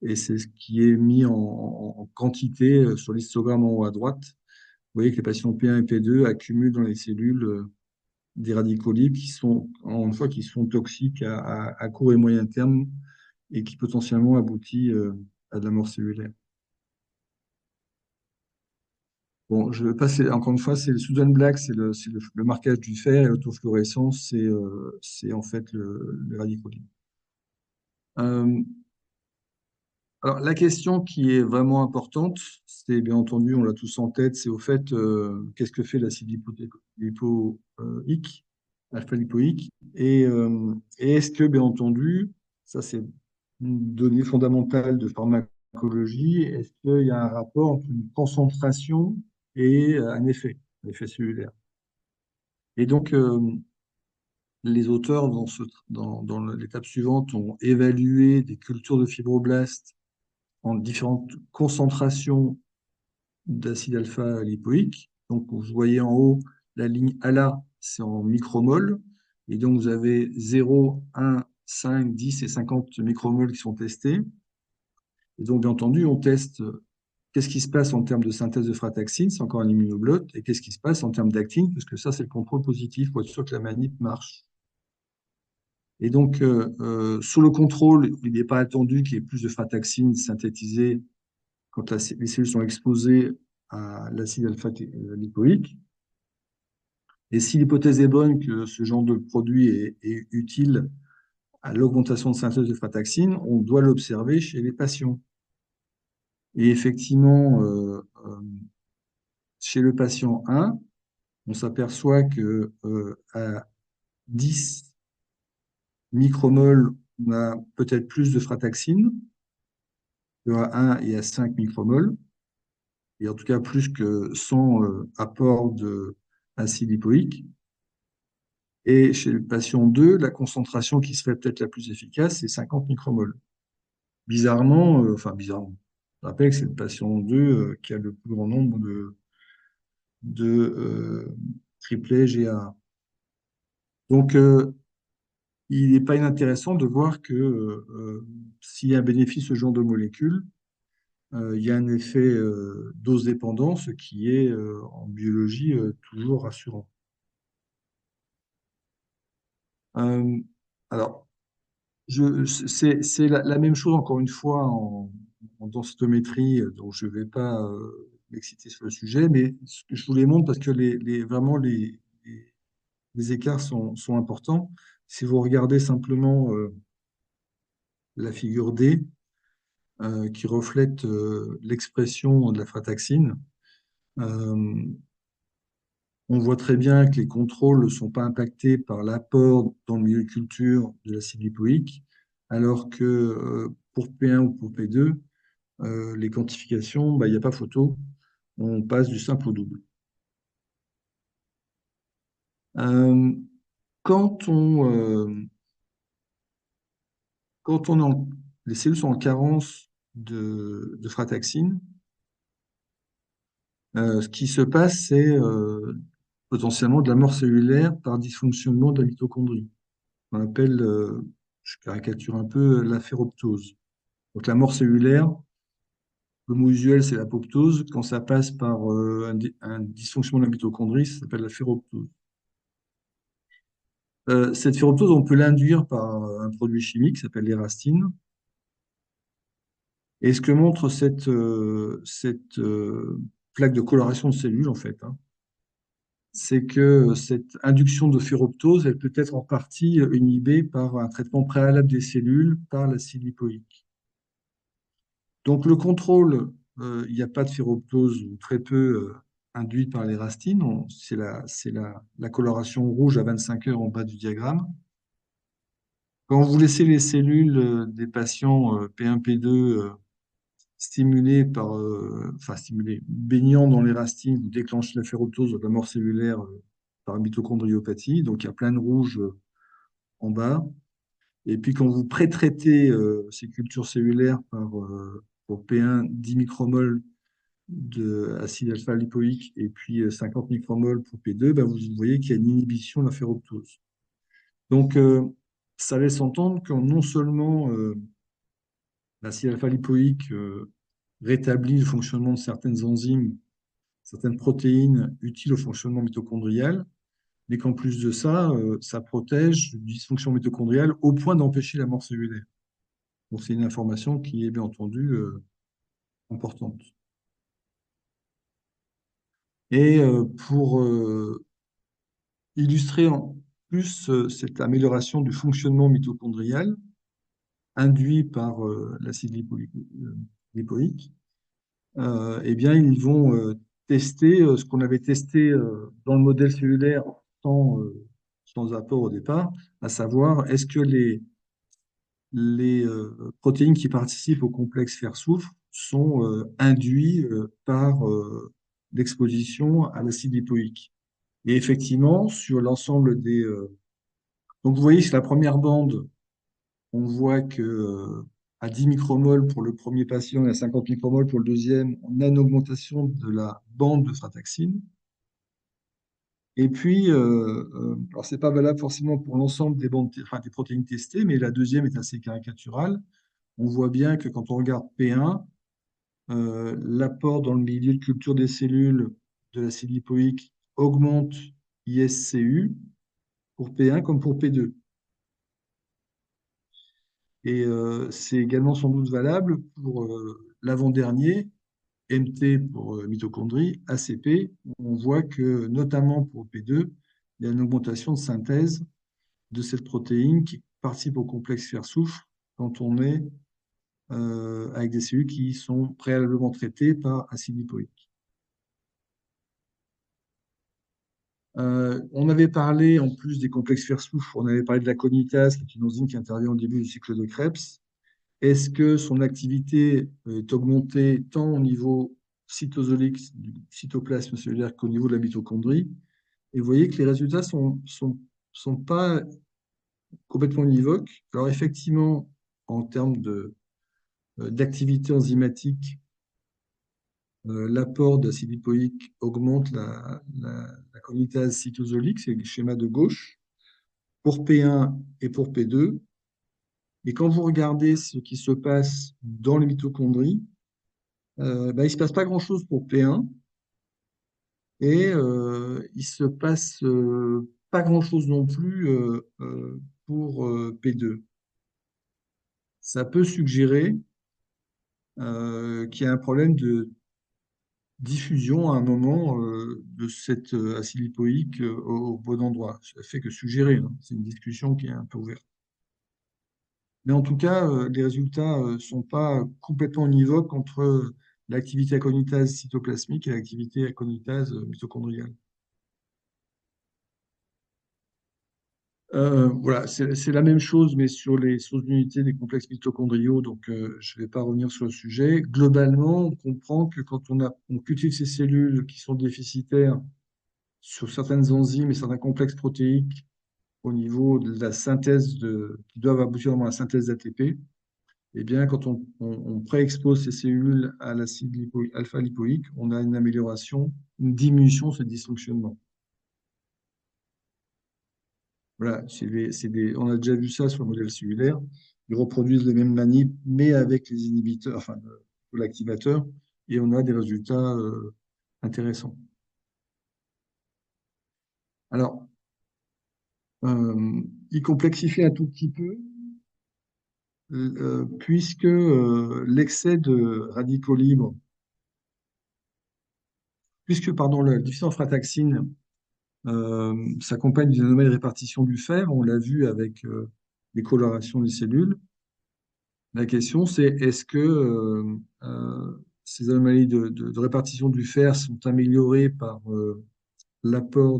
Et c'est ce qui est mis en quantité sur l'histogramme en haut à droite. Vous voyez que les patients P1 et P2 accumulent dans les cellules des radicaux libres qui sont, en une fois, qui sont toxiques à court et moyen terme et qui potentiellement aboutit à de la mort cellulaire. Bon, je vais passer, encore une fois, c'est le Sudan Black, c'est le marquage du fer, et l'autofluorescence, c'est en fait le radicaux libres. Euh, alors, la question qui est vraiment importante, c'est bien entendu, on l'a tous en tête, c'est au fait, qu'est-ce que fait l'acide lipoïque, alpha-lipoïque, et est-ce que, bien entendu, ça c'est une donnée fondamentale de pharmacologie, est-ce qu'il y a un rapport entre une concentration et un effet cellulaire? Et donc, les auteurs, dans l'étape suivante, ont évalué des cultures de fibroblastes en différentes concentrations d'acide alpha-lipoïque. Donc, vous voyez en haut, la ligne ALA, c'est en micromoles. Et donc, vous avez 0, 1, 5, 10 et 50 micromoles qui sont testés. Et donc, bien entendu, on teste qu'est-ce qui se passe en termes de synthèse de frataxine, c'est encore un immunoblotte, et qu'est-ce qui se passe en termes d'actine, parce que ça, c'est le contrôle positif pour être sûr que la manip marche. Et donc, sous le contrôle, il n'est pas attendu qu'il y ait plus de frataxine synthétisée quand les cellules sont exposées à l'acide alpha-lipoïque. Et si l'hypothèse est bonne que ce genre de produit est utile à l'augmentation de synthèse de frataxine, on doit l'observer chez les patients. Et effectivement, chez le patient 1, on s'aperçoit que à 10 micromoles, on a peut-être plus de frataxine, à 1 et à 5 micromoles, et en tout cas plus que 100 apports d'acide lipoïque. Et chez le patient 2, la concentration qui serait peut-être la plus efficace, c'est 50 micromoles. Bizarrement, je rappelle que c'est le patient 2 qui a le plus grand nombre de triplets GA. Donc, il n'est pas inintéressant de voir que s'il y a un bénéfice ce genre de molécules, il y a un effet dose-dépendant, ce qui est en biologie toujours rassurant. Euh, alors, c'est la même chose encore une fois en densitométrie, donc je ne vais pas m'exciter sur le sujet, mais je vous les montre parce que vraiment les écarts sont importants. Si vous regardez simplement la figure D, qui reflète l'expression de la frataxine, euh, on voit très bien que les contrôles ne sont pas impactés par l'apport dans le milieu de culture de l'acide lipoïque, alors que pour P1 ou pour P2, les quantifications, il n'y a pas photo, on passe du simple au double. Euh, quand quand les cellules sont en carence de frataxine, ce qui se passe, c'est potentiellement de la mort cellulaire par dysfonctionnement de la mitochondrie. On appelle, je caricature un peu, la ferroptose. Donc la mort cellulaire, le mot usuel, c'est l'apoptose. Quand ça passe par un dysfonctionnement de la mitochondrie, ça s'appelle la ferroptose. Cette ferroptose, on peut l'induire par un produit chimique qui s'appelle l'érastine. Et ce que montre cette plaque de coloration de cellules, en fait, hein, c'est que cette induction de ferroptose, elle peut être en partie inhibée par un traitement préalable des cellules par l'acide lipoïque. Donc le contrôle, il n'y a pas de ferroptose ou très peu induite par l'érastine. C'est la coloration rouge à 25 heures en bas du diagramme. Quand vous laissez les cellules des patients P1, P2 stimulées stimulées, baignant dans l'érastine, vous déclenchez la ferroptose, donc la mort cellulaire par mitochondriopathie. Donc il y a plein de rouge en bas. Et puis quand vous pré-traitez ces cultures cellulaires pour P1, 10 micromoles d'acide alpha-lipoïque et puis 50 micromoles pour P2, ben, vous voyez qu'il y a une inhibition de la ferroptose. Donc, ça laisse entendre que non seulement l'acide alpha-lipoïque rétablit le fonctionnement de certaines enzymes, certaines protéines utiles au fonctionnement mitochondrial, mais qu'en plus de ça, ça protège du dysfonction mitochondriale au point d'empêcher la mort cellulaire. Donc, c'est une information qui est bien entendu importante. Et pour illustrer en plus cette amélioration du fonctionnement mitochondrial induit par l'acide lipoïque, eh bien, ils vont tester ce qu'on avait testé dans le modèle cellulaire sans apport au départ, à savoir est-ce que les protéines qui participent au complexe fer-soufre sont induits par l'exposition à l'acide lipoïque. Et effectivement, sur l'ensemble donc vous voyez, sur la première bande, on voit que à 10 micromoles pour le premier patient et à 50 micromoles pour le deuxième, on a une augmentation de la bande de frataxine. Et puis, alors c'est pas valable forcément pour l'ensemble des bandes, enfin, des protéines testées, mais la deuxième est assez caricaturale. On voit bien que quand on regarde P1, l'apport dans le milieu de culture des cellules de l'acide lipoïque augmente ISCU pour P1 comme pour P2. Et c'est également sans doute valable pour l'avant-dernier, MT pour mitochondrie, ACP, où on voit que notamment pour P2, il y a une augmentation de synthèse de cette protéine qui participe au complexe fer-soufre quand on est avec des cellules qui sont préalablement traitées par acide lipoïque. On avait parlé, en plus des complexes fer-soufre, on avait parlé de la conitase, qui est une enzyme qui intervient au début du cycle de Krebs. Est-ce que son activité est augmentée tant au niveau cytosolique, du cytoplasme cellulaire, qu'au niveau de la mitochondrie? Et vous voyez que les résultats sont pas complètement univoques. Alors effectivement, en termes d'activité enzymatique, l'apport d'acide lipoïque augmente la conitase cytosolique, c'est le schéma de gauche, pour P1 et pour P2. Et quand vous regardez ce qui se passe dans les mitochondries, ben, il ne se passe pas grand-chose pour P1 et il se passe pas grand-chose non plus pour P2. Ça peut suggérer qu'il y a un problème de diffusion à un moment de cet acide lipoïque au bon endroit. Ça fait que suggérer, hein. C'est une discussion qui est un peu ouverte. Mais en tout cas, les résultats ne sont pas complètement univoques entre l'activité aconitase cytoplasmique et l'activité aconitase mitochondriale. Voilà, c'est la même chose, mais sur les sources d'unité des complexes mitochondriaux, donc je ne vais pas revenir sur le sujet. Globalement, on comprend que quand on cultive ces cellules qui sont déficitaires sur certaines enzymes et certains complexes protéiques au niveau de la synthèse qui doivent aboutir à la synthèse d'ATP, eh bien, quand on pré-expose ces cellules à l'acide alpha-lipoïque, on a une amélioration, une diminution de ce dysfonctionnement. Voilà, on a déjà vu ça sur le modèle cellulaire. Ils reproduisent les mêmes manips, mais avec les inhibiteurs, enfin, l'activateur, et on a des résultats intéressants. Alors, il complexifie un tout petit peu, puisque l'excès de radicaux libres, pardon, le déficit en frataxine s'accompagne d'une anomalie de répartition du fer. On l'a vu avec les colorations des cellules. La question, c'est est-ce que ces anomalies de répartition du fer sont améliorées par l'apport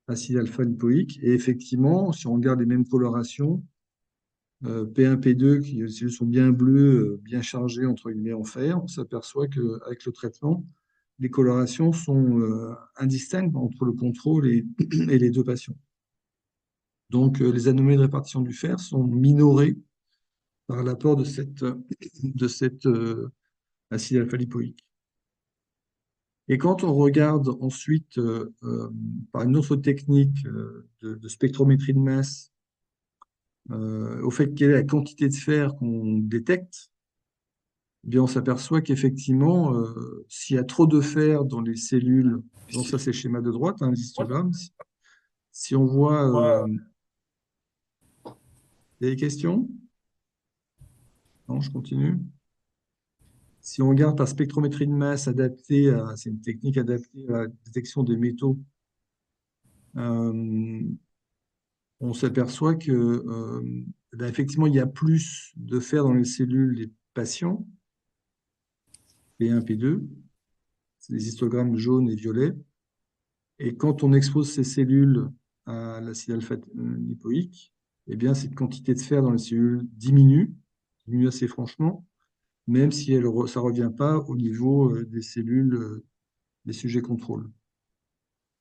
d'acide alpha-lipoïque? Et effectivement, si on regarde les mêmes colorations, P1, P2, qui les cellules sont bien bleues, bien chargées entre guillemets en fer, on s'aperçoit qu'avec le traitement, les colorations sont indistinctes entre le contrôle et les deux patients. Donc, les anomalies de répartition du fer sont minorées par l'apport de cette acide alpha-lipoïque. Et quand on regarde ensuite, par une autre technique de spectrométrie de masse, au fait quelle est la quantité de fer qu'on détecte, eh bien, on s'aperçoit qu'effectivement, s'il y a trop de fer dans les cellules, donc ça c'est le schéma de droite, un histogramme, si on voit, il y a des questions? Non, je continue. Si on regarde par spectrométrie de masse c'est une technique adaptée à la détection des métaux, euh, on s'aperçoit que ben, effectivement, il y a plus de fer dans les cellules des patients, P1, P2, c'est des histogrammes jaunes et violets. Et quand on expose ces cellules à l'acide alpha-lipoïque, eh bien, cette quantité de fer dans les cellules diminue assez franchement, même si ça ne revient pas au niveau des cellules des sujets contrôle.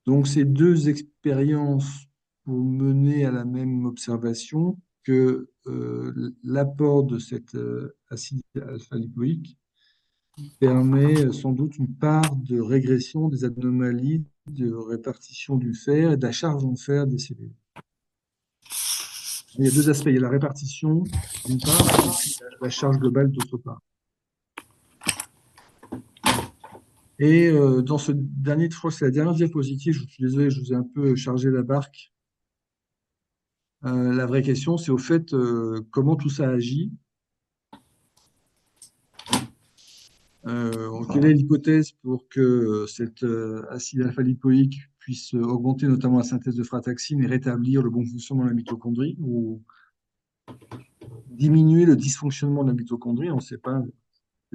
Donc, ces deux expériences pour mener à la même observation que l'apport de cet acide alpha-lipoïque permet sans doute une part de régression des anomalies de répartition du fer et de la charge en fer des cellules. Il y a deux aspects. Il y a la répartition, d'une part, et puis la charge globale, d'autre part. Et dans ce dernier, je crois que c'est la dernière diapositive, je suis désolé, je vous ai un peu chargé la barque. La vraie question, c'est au fait comment tout ça agit. Quelle est l'hypothèse pour que cet acide alpha-lipoïque puisse augmenter notamment la synthèse de frataxine et rétablir le bon fonctionnement de la mitochondrie ou diminuer le dysfonctionnement de la mitochondrie? On ne sait pas,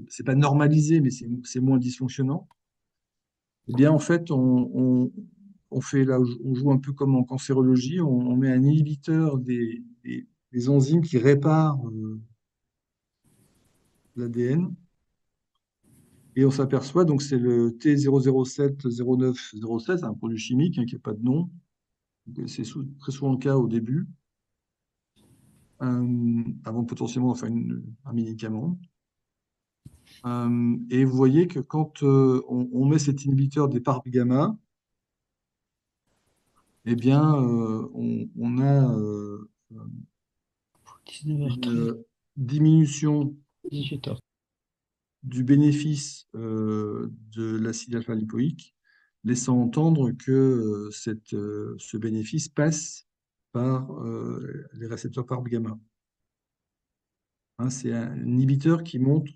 c'est pas normalisé, mais c'est moins dysfonctionnant. Eh bien, en fait, on fait là, on joue un peu comme en cancérologie, on met un inhibiteur des enzymes qui réparent l'ADN. Et on s'aperçoit, donc c'est le T007-0907, un produit chimique hein, qui n'a pas de nom. C'est très souvent le cas au début, avant potentiellement enfin un médicament. Et vous voyez que quand on met cet inhibiteur des PARP gamma, eh bien, on a une 19h13, diminution 18h. du bénéfice de l'acide alpha-lipoïque, laissant entendre que ce bénéfice passe par les récepteurs PARP gamma. Hein, c'est un inhibiteur qui montre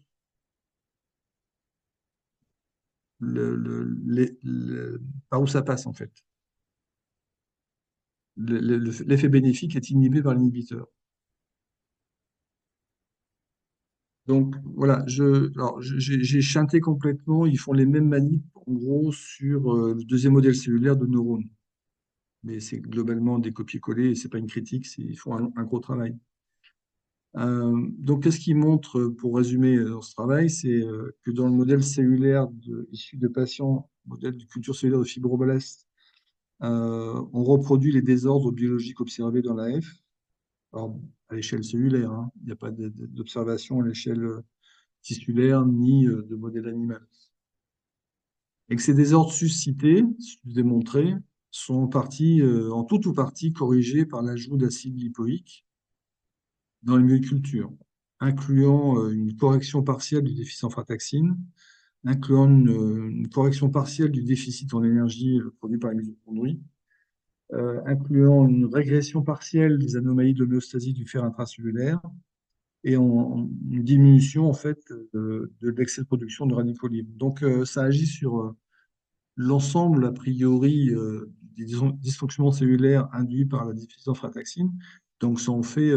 par où ça passe en fait. L'effet bénéfique est inhibé par l'inhibiteur. Donc voilà, j'ai chanté complètement. Ils font les mêmes manips en gros sur le deuxième modèle cellulaire de neurones. Mais c'est globalement des copier-coller et c'est pas une critique, ils font un gros travail. Donc, qu'est-ce qu'ils montrent, pour résumer dans ce travail, c'est que dans le modèle cellulaire issu de patients, modèle de culture cellulaire de fibroblastes, on reproduit les désordres biologiques observés dans l'AF, alors à l'échelle cellulaire, hein. Il n'y a pas d'observation à l'échelle tissulaire ni de modèle animal. Et que ces désordres suscités, démontrés, sont en tout ou partie corrigés par l'ajout d'acide lipoïque dans les milieux de culture, incluant une correction partielle du déficit en frataxine, incluant une correction partielle du déficit en énergie produit par les mitochondries, incluant une régression partielle des anomalies de l'homéostasie du fer intracellulaire et une diminution en fait de l'excès de production de radicaux libres. Donc ça agit sur l'ensemble a priori des dysfonctionnements cellulaires induits par la déficience en frataxine. Donc ça en fait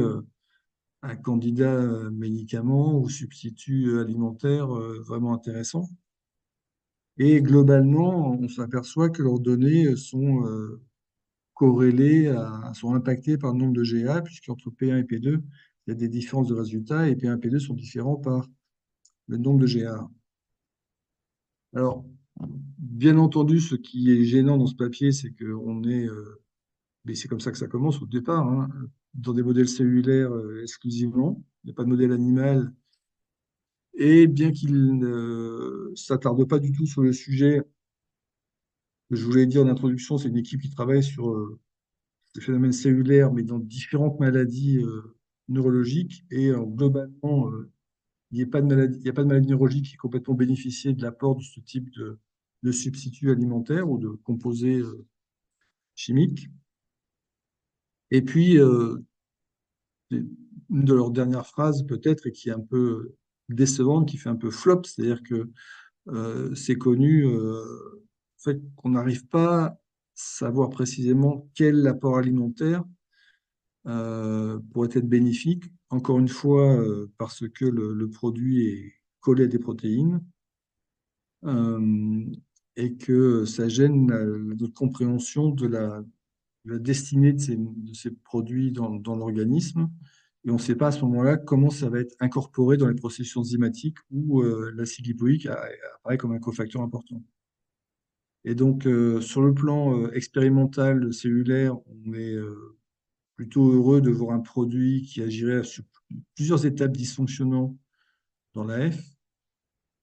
un candidat médicament ou substitut alimentaire vraiment intéressant. Et globalement, on s'aperçoit que leurs données sont corrélées, sont impactées par le nombre de GA, puisqu'entre P1 et P2, il y a des différences de résultats, et P1 et P2 sont différents par le nombre de GA. Alors, bien entendu, ce qui est gênant dans ce papier, c'est qu'on est mais c'est comme ça que ça commence au départ, hein, dans des modèles cellulaires exclusivement. Il n'y a pas de modèle animal. Et bien qu'il ne s'attarde pas du tout sur le sujet que je voulais dire en introduction, c'est une équipe qui travaille sur le phénomène cellulaire, mais dans différentes maladies neurologiques. Et globalement, il n'y a pas de maladie, il y a pas de maladie neurologique qui est complètement bénéficiée de l'apport de ce type de substituts alimentaires ou de composés chimiques. Et puis, une de leurs dernières phrases, peut-être, et qui est un peu décevante, qui fait un peu flop, c'est-à-dire que c'est connu, en fait, qu'on n'arrive pas à savoir précisément quel apport alimentaire pourrait être bénéfique, encore une fois, parce que le produit est collé à des protéines, euh, et que ça gêne notre compréhension de la destinée de ces produits dans l'organisme. Et on ne sait pas à ce moment-là comment ça va être incorporé dans les processus enzymatiques où l'acide lipoïque apparaît comme un cofacteur important. Et donc, sur le plan expérimental, cellulaire, on est plutôt heureux de voir un produit qui agirait sur plusieurs étapes dysfonctionnantes dans la F,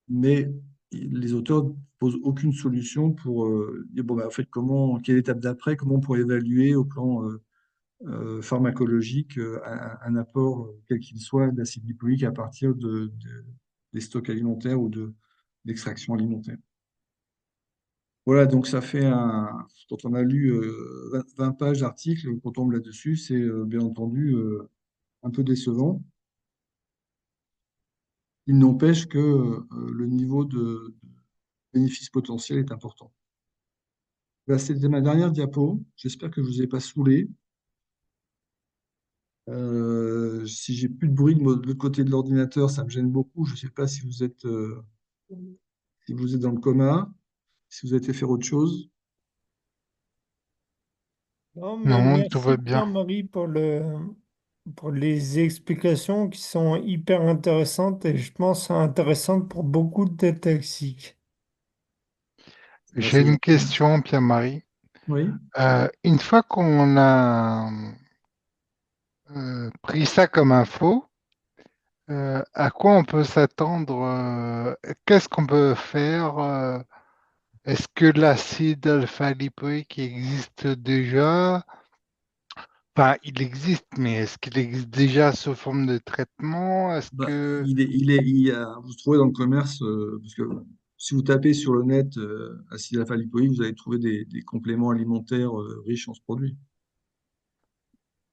mais les auteurs ne posent aucune solution pour dire, bon, bah, en fait, quelle étape d'après, comment on pourrait évaluer au plan pharmacologique un apport, quel qu'il soit, d'acide lipoïque à partir des stocks alimentaires ou d'extraction alimentaire. Voilà, donc ça fait quand on a lu 20 pages d'articles, quand on tombe là-dessus, c'est bien entendu un peu décevant. Il n'empêche que le niveau de bénéfice potentiel est important. Là, c'était ma dernière diapo. J'espère que je ne vous ai pas saoulé. Si j'ai plus de bruit de l'autre côté de l'ordinateur, ça me gêne beaucoup. Je ne sais pas si vous êtes dans le coma, si vous avez été faire autre chose. Non, mais Non, tout va merci bien. Pierre-Marie pour les explications qui sont hyper intéressantes et je pense intéressantes pour beaucoup de toxiques. Bah, J'ai c'est une gentil. question, Pierre-Marie. Oui. Une fois qu'on a pris ça comme info, à quoi on peut s'attendre? Qu'est-ce qu'on peut faire? Est-ce que l'acide alpha-lipoïque existe déjà? Enfin, il existe, mais est-ce qu'il existe déjà sous forme de traitement? Est-ce Bah, que... vous trouvez dans le commerce, parce que si vous tapez sur le net acide alpha-lipoïque, vous allez trouver des compléments alimentaires riches en ce produit.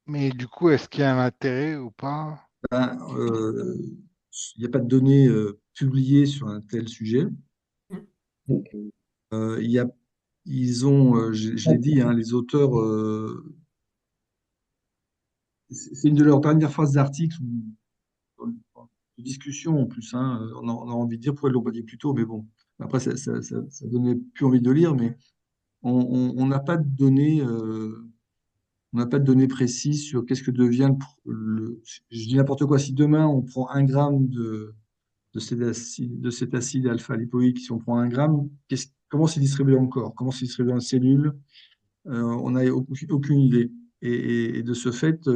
Mais du coup, est-ce qu'il y a un intérêt ou pas? Ben, il n'y a pas de données publiées sur un tel sujet. Il y a, ils ont, je l'ai dit, hein, les auteurs, c'est une de leurs dernières phrases d'article de discussion en plus, hein, on a envie de dire pourquoi ils l'ont pas dit plus tôt, mais bon, après ça donnait plus envie de le lire, mais on n'a pas de données, on n'a pas de données précises sur qu'est-ce que devient je dis n'importe quoi, si demain on prend 1 gramme de cet acide alpha-lipoïque, si on prend 1 gramme, comment c'est distribué encore? Comment c'est distribué dans la cellule? On n'a aucune idée. Et de ce fait,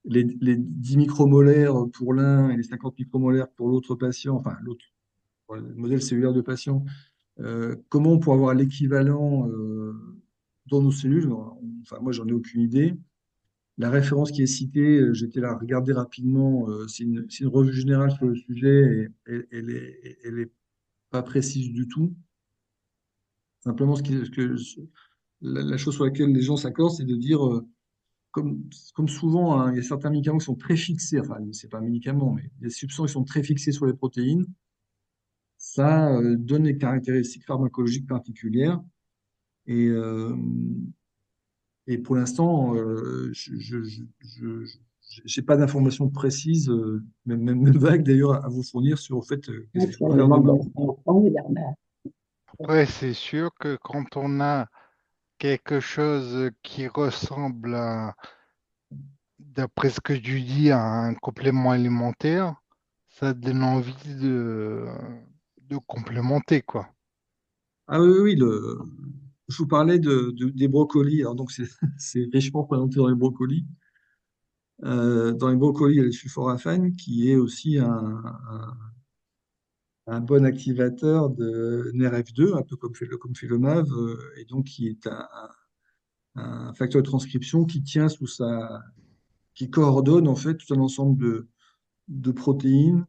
les 10 micromolaires pour l'un et les 50 micromolaires pour l'autre patient, enfin l'autre pour le modèle cellulaire de patient, comment on pourrait avoir l'équivalent dans nos cellules? Enfin, moi, j'en ai aucune idée. La référence qui est citée, j'étais là regarder rapidement, c'est une revue générale sur le sujet et elle est pas précise du tout. Simplement, la chose sur laquelle les gens s'accordent, c'est de dire, comme souvent, hein, il y a certains médicaments qui sont très fixés, enfin, c'est pas un médicament, mais il y a des substances qui sont très fixées sur les protéines. Ça donne des caractéristiques pharmacologiques particulières. Et, et pour l'instant, je n'ai pas d'informations précises, même vagues d'ailleurs, à vous fournir sur le fait qu'est-ce qu'il faut faire demain. Après, c'est sûr que quand on a quelque chose qui ressemble à, d'après ce que tu dis, à un complément alimentaire, ça donne envie de complémenter, quoi. Ah oui, oui, oui, je vous parlais des brocolis. Alors, donc, c'est c'est richement présenté dans les brocolis. Dans les brocolis, il y a le sulforaphane, qui est aussi un bon activateur de NRF2, un peu comme fait le MAV, et donc qui est un facteur de transcription qui tient qui coordonne en fait tout un ensemble de protéines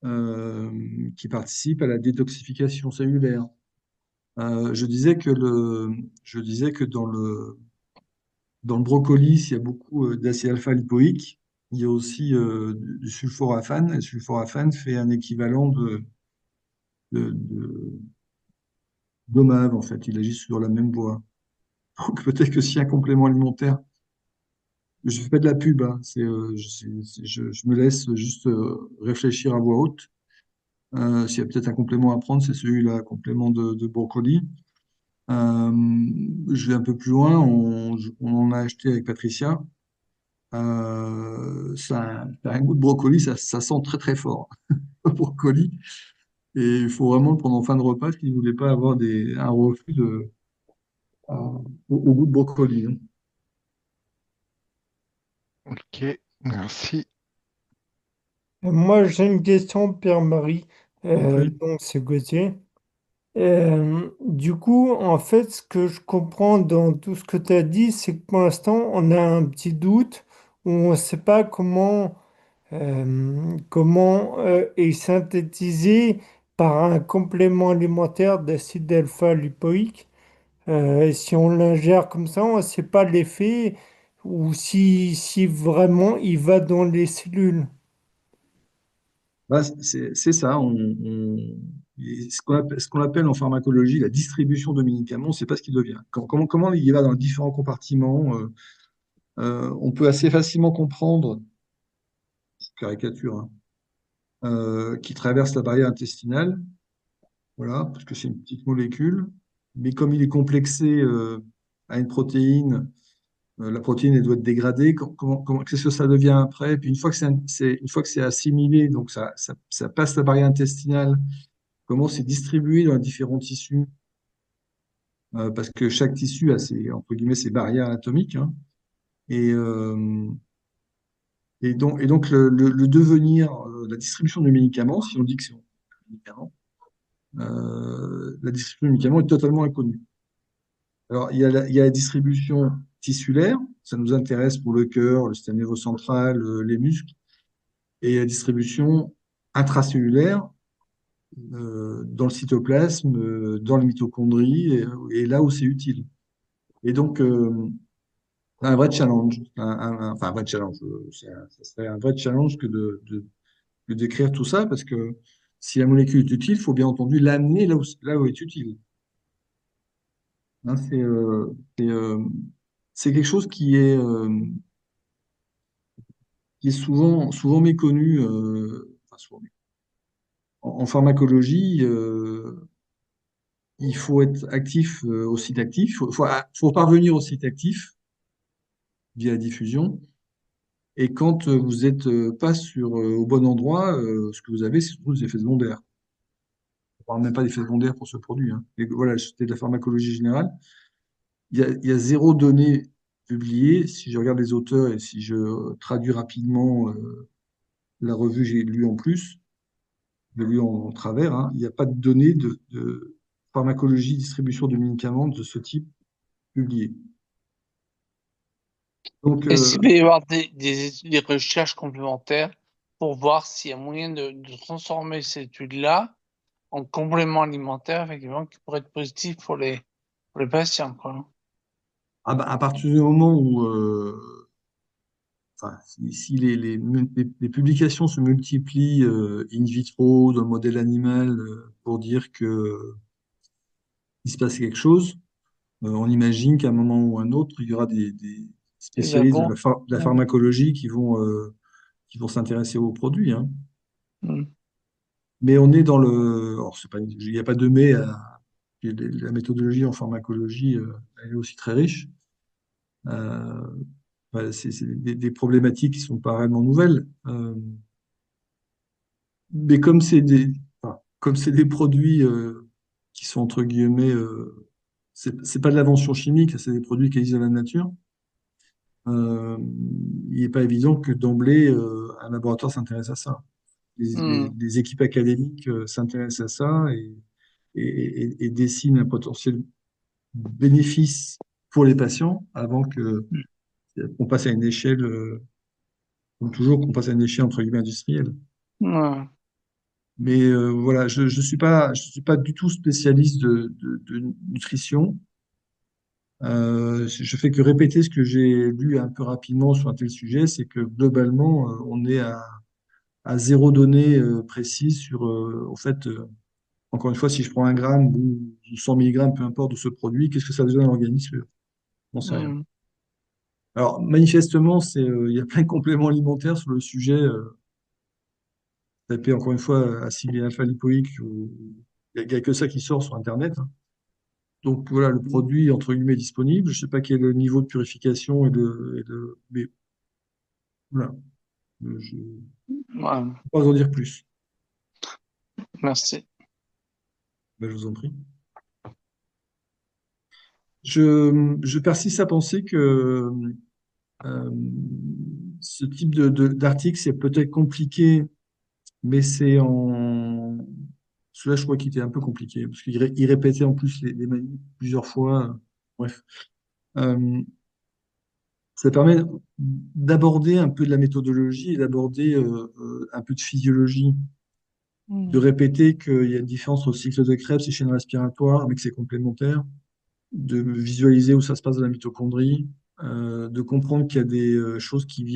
qui participent à la détoxification cellulaire. Je disais que dans le brocoli, s'il y a beaucoup d'acide alpha-lipoïque, il y a aussi du sulforaphane. Et le sulforaphane fait un équivalent de d'OMAV, en fait. Il agit sur la même voie. Donc peut-être que si un complément alimentaire, je fais de la pub, hein, je me laisse juste réfléchir à voix haute. S'il y a peut-être un complément à prendre, c'est celui-là, un complément de brocoli. Euh, je vais un peu plus loin, on en a acheté avec Patricia. Ça a un goût de brocoli, ça sent très très fort, le brocoli. Et il faut vraiment le prendre en fin de repas si vous ne voulez pas avoir un reflux au goût de brocoli, hein. Ok, merci. Moi, j'ai une question, Pierre-Marie. Je vous en prie. Donc, c'est Gauthier. Du coup, en fait, ce que je comprends dans tout ce que tu as dit, c'est que pour l'instant, on a un petit doute où on ne sait pas comment est synthétisé par un complément alimentaire d'acide alpha-lipoïque. Si on l'ingère comme ça, on ne sait pas l'effet ou si vraiment il va dans les cellules. Bah, c'est ça. Ce qu'on appelle en pharmacologie la distribution de médicaments, on ne sait pas ce qu'il devient. Comment il va dans les différents compartiments. On peut assez facilement comprendre, caricature, hein, qui traverse la barrière intestinale, voilà, parce que c'est une petite molécule. Mais comme il est complexé à une protéine, la protéine elle doit être dégradée. Qu'est-ce que ça devient après? Puis une fois que c'est assimilé, donc ça passe la barrière intestinale. Comment c'est distribué dans les différents tissus, parce que chaque tissu a entre guillemets, ses barrières anatomiques, hein. Et, euh, et donc le devenir, la distribution du médicament, si on dit que c'est un médicament, la distribution du médicament est totalement inconnue. Alors, il y a la distribution tissulaire, ça nous intéresse pour le cœur, le système nerveux central, les muscles, et la distribution intracellulaire, dans le cytoplasme, dans les mitochondries, et là où c'est utile. Et donc, un vrai challenge, enfin un vrai challenge, ça serait un vrai challenge que d'écrire tout ça, parce que si la molécule est utile, il faut bien entendu l'amener là où elle est utile. Hein, c'est, c'est quelque chose qui est souvent méconnu, enfin, en pharmacologie. Il faut être actif au site actif, faut parvenir au site actif via la diffusion. Et quand vous êtes pas au bon endroit, ce que vous avez, c'est surtout des effets secondaires. On ne parle même pas d'effets secondaires pour ce produit, hein. Et voilà, c'était de la pharmacologie générale. Il y a zéro donnée publiée. Si je regarde les auteurs et si je traduis rapidement la revue, j'ai lu en plus, j'ai lu en travers, hein, il n'y a pas de données de pharmacologie, distribution de médicaments de ce type publiées. Donc, Est-ce qu'il peut y avoir des recherches complémentaires pour voir s'il y a moyen de transformer cette étude-là en complément alimentaire, effectivement, qui pourrait être positif pour les patients, quoi. à partir du moment où enfin, si les publications se multiplient in vitro, dans le modèle animal, pour dire que il se passe quelque chose, on imagine qu'à un moment ou un autre, il y aura des Les spécialistes labos. de la Ouais. pharmacologie qui vont s'intéresser aux produits, hein. Mm. Mais on est dans le... Alors, il n'y a pas de mais la méthodologie en pharmacologie, elle est aussi très riche. Euh, c'est des problématiques qui sont pas réellement nouvelles. Mais comme c'est des produits qui sont entre guillemets c'est pas de l'invention chimique, c'est des produits qui existent dans la nature. Il n'est pas évident que d'emblée, un laboratoire s'intéresse à ça. Les équipes académiques s'intéressent à ça et dessinent un potentiel bénéfice pour les patients avant qu'on passe à une échelle, ou toujours qu'on passe à une échelle entre guillemets industrielle. Ouais. Mais voilà, je suis pas du tout spécialiste de nutrition. Je fais que répéter ce que j'ai lu un peu rapidement sur un tel sujet, c'est que globalement, on est à zéro donnée précise sur, en fait, encore une fois, si je prends 1 gramme ou 100 milligrammes, peu importe, de ce produit, qu'est-ce que ça donne à l'organisme? On n'en sait rien. Alors, manifestement, il y a plein de compléments alimentaires sur le sujet. Tapez encore une fois acide alpha-lipoïque, il n'y a que ça qui sort sur Internet, hein. Donc voilà, le produit, entre guillemets, est disponible. Je ne sais pas quel est le niveau de purification mais voilà, je ne Ouais. peux pas en dire plus. Merci. Ben, je vous en prie. Je persiste à penser que euh, ce type d'article, c'est peut-être compliqué, mais celui-là, je crois qu'il était un peu compliqué, parce qu'il répétait en plus les manips plusieurs fois. Bref. Euh, Ça permet d'aborder un peu de la méthodologie et d'aborder un peu de physiologie, de répéter qu'il y a une différence entre le cycle de Krebs et chaîne respiratoire, mais que c'est complémentaire, de visualiser où ça se passe dans la mitochondrie, de comprendre qu'il y a des choses qui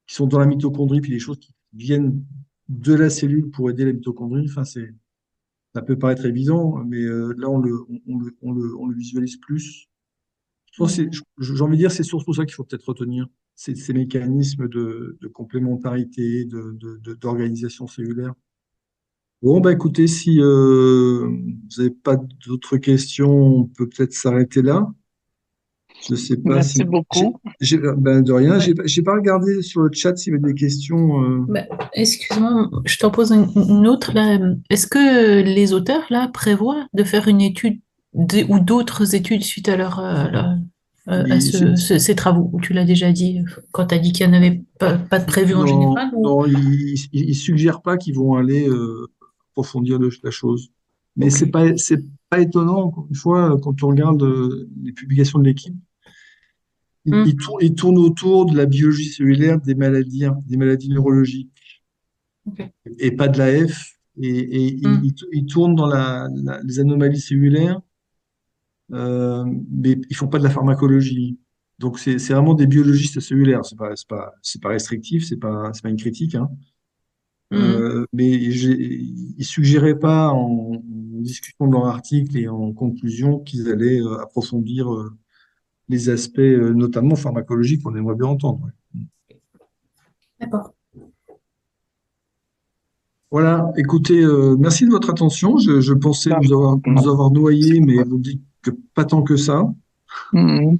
sont dans la mitochondrie, puis des choses qui viennent de la cellule pour aider la mitochondrie. Enfin, ça peut paraître évident, mais là, on le visualise plus. J'ai envie de dire, c'est surtout ça qu'il faut peut-être retenir, ces mécanismes de complémentarité, d'organisation cellulaire. Bon, bah écoutez, si vous n'avez pas d'autres questions, on peut peut-être s'arrêter là. Je ne sais pas Merci si... beaucoup. Ben, de rien, Ouais. j'ai pas regardé sur le chat s'il y avait des questions. Bah, excuse-moi, je t'en pose une autre là. Est-ce que les auteurs là prévoient de faire une étude ou d'autres études suite à à Oui, ces travaux, ou tu l'as déjà dit quand tu as dit qu'il n'y en avait pas de prévu en non, général ou... non, ils suggèrent pas qu'ils vont aller approfondir la chose. Mais Ok. c'est pas étonnant, encore une fois, quand on regarde les publications de l'équipe. Hmm. Il tourne autour de la biologie cellulaire des maladies neurologiques Ok. et pas de la F. Et Hmm. il tourne dans les anomalies cellulaires, mais ils font pas de la pharmacologie. Donc c'est vraiment des biologistes cellulaires. C'est pas restrictif, c'est pas une critique, hein. Hmm. Mais ils suggéraient pas en discussion de leur article et en conclusion qu'ils allaient approfondir les aspects notamment pharmacologiques qu'on aimerait bien entendre. Ouais. D'accord. Voilà, écoutez, merci de votre attention. Je pensais vous avoir noyé, mais vous dites que pas tant que ça. Mhm.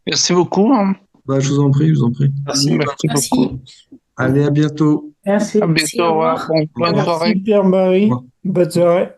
Merci beaucoup, hein. Bah, je vous en prie, je vous en prie. Merci. Merci Merci. beaucoup. Allez, à bientôt. Merci. À Merci, bientôt. au Au revoir. revoir. Bonne Au revoir. Merci soirée. Pierre-Marie. Au revoir. Bonne soirée.